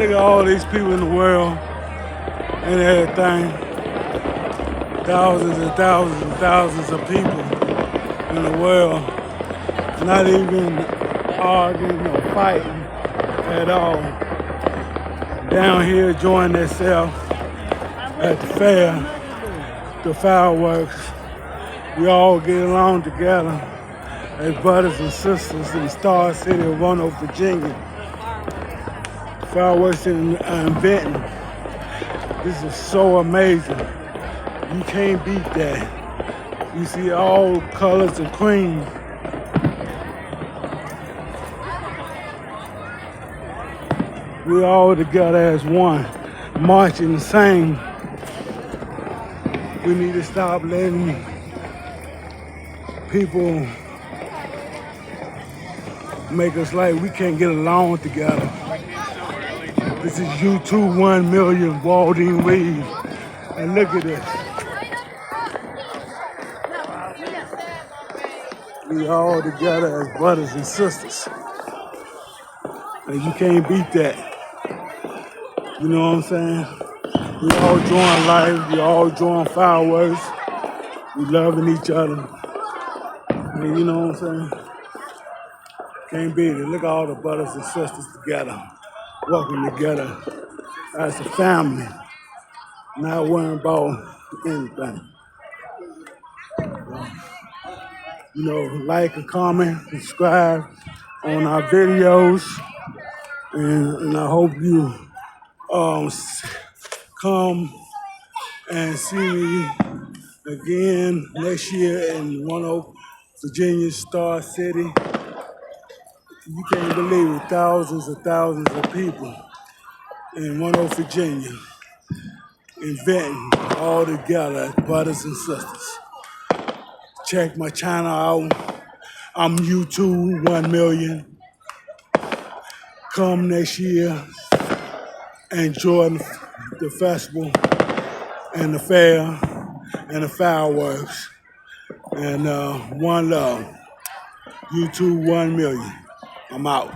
Look at all these people in the world and everything. Thousands and thousands and thousands of people in the world. Not even arguing or fighting at all. Down here enjoying themselves at the fair, the fireworks. We all get along together as brothers and sisters in the Star City of Roanoke, Virginia. Fireworks in Benton. This is so amazing. You can't beat that. You see all colors of cream. We all together as one, marching the same. We need to stop letting people make us like we can't get along together. This is U2 1 million, Waldine Reed. And look at this. We all together as brothers and sisters. And you can't beat that. You know what I'm saying? We all enjoying life, we all enjoying fireworks. We loving each other. And you know what I'm saying? Can't beat it. Look at all the brothers and sisters together, working together as a family, not worrying about anything. You know, like and comment, subscribe on our videos, and I hope you come and see me again next year in Roanoke, Virginia, Star City. You can't believe it, thousands and thousands of people in Roanoke, Virginia, inventing all together as brothers and sisters. Check my channel out. I'm U2 1 million. Come next year, enjoy the festival and the fair and the fireworks. And one love. U2 1 million. I'm out.